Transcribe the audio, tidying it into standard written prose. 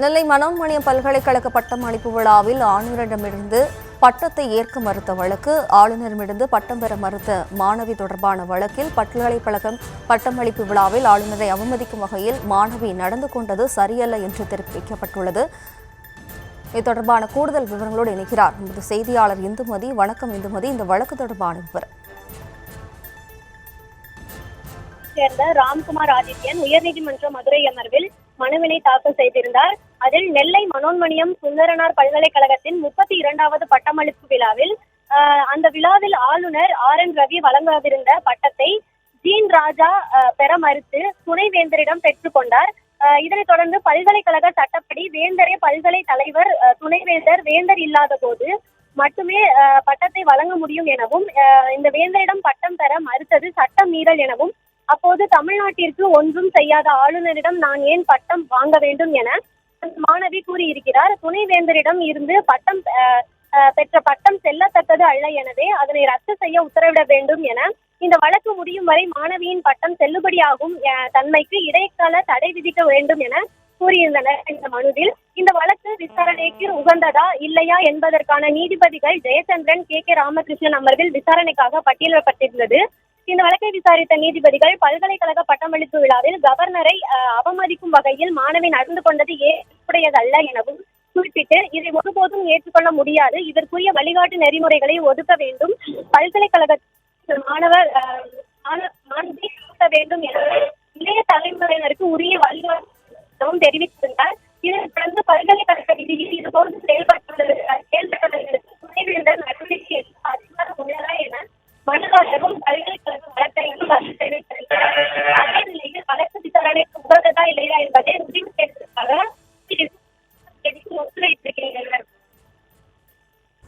நெல்லை மனோன்மணியம் பல்கலைக்கழக பட்டமளிப்பு விழாவில் ஆளுநரிடமிருந்து பட்டத்தை ஏற்க மறுத்த வழக்கு, ஆளுநரிடமிருந்து பட்டம் பெற மறுத்த மாணவி தொடர்பான வழக்கில் பல்கலைக்கழகம் பட்டமளிப்பு விழாவில் ஆளுநரை அவமதிக்கும் வகையில் மாணவி நடந்து கொண்டது சரியல்ல என்று தெரிவிக்கப்பட்டுள்ளது. இது தொடர்பான கூடுதல் விவரங்களோடு இணைக்கிறார் நமது செய்தியாளர் இந்துமதி. வணக்கம் இந்துமதி, இந்த வழக்கு தொடர்பான விவரம். சேர்ந்த ராம்குமார் ஆதித்யன் உயர்நீதிமன்ற மதுரை அமர்வில் மனுவினை தாக்கல் செய்திருந்தார். அதில் நெல்லை மனோன்மணியம் சுந்தரனார் பல்கலைக்கழகத்தின் 32வது பட்டமளிப்பு விழாவில் அந்த விழாவில் ஆளுநர் RN ரவி வழங்கவிருந்த பட்டத்தை ஜீன் ராஜா பெற மறுத்து துணைவேந்தரிடம் பெற்றுக்கொண்டார். இதனைத் தொடர்ந்து பல்கலைக்கழக சட்டப்படி வேந்தரே பல்கலை தலைவர், துணைவேந்தர் வேந்தர் இல்லாத போது மட்டுமே பட்டத்தை வழங்க முடியும் எனவும், இந்த வேந்தரிடம் பட்டம் பெற மறுத்தது சட்ட மீறல் எனவும், அப்போது தமிழ்நாட்டிற்கு ஒன்றும் செய்யாத ஆளுநரிடம் நான் ஏன் பட்டம் வாங்க வேண்டும் என மாணவி கூறியிருக்கிறார். துணைவேந்தரிடம் இருந்து பட்டம் பெற்ற பட்டம் செல்லத்தக்கது அல்ல, எனவே அதனை ரத்து செய்ய உத்தரவிட வேண்டும் என இந்த வழக்கு முடியும் வரை மாணவியின் பட்டம் செல்லுபடியாகும் தன்மைக்கு இடைக்கால தடை விதிக்க வேண்டும் என கூறியிருந்தனர். இந்த மனுவில் இந்த வழக்கு விசாரணைக்கு உகந்ததா இல்லையா என்பதற்கான நீதிபதிகள் ஜெயச்சந்திரன், KK ராமகிருஷ்ணன் அமர்வில் விசாரணைக்காக பட்டியலிடப்பட்டிருந்தது. இந்த வழக்கை விசாரித்த நீதிபதிகள் பல்கலைக்கழக பட்டமளிப்பு விழாவில் கவர்னரை அவமதிக்கும் வகையில் மாணவி நடந்து கொண்டது ஏற்புடையதல்ல எனவும் குறிப்பிட்டு, இதை ஒருபோதும் ஏற்றுக்கொள்ள முடியாது, இதற்குரிய வழிகாட்டு நெறிமுறைகளை ஒதுக்க வேண்டும், பல்கலைக்கழக மாணவர் வேண்டும் என இளைய தலைமுறையினருக்கு உரிய வழிகாட்டும் தெரிவித்திருந்தார். இதனைத் தொடர்ந்து பல்கலைக்கழக விதியில் இதுபோன்று செயல்பட்டவர்களுக்கு துணைவேந்தர் நடவடிக்கை அதிகாரம் உள்ளதா என மனுதாரரும் பல்கலைக்கழக வழக்கறிஞரும் தெரிவித்திருக்கிறார். அதே நிலையில் வழக்கு விசாரணைக்கு உகந்ததா இல்லையா என்பதை முடிவு செய்வதற்காக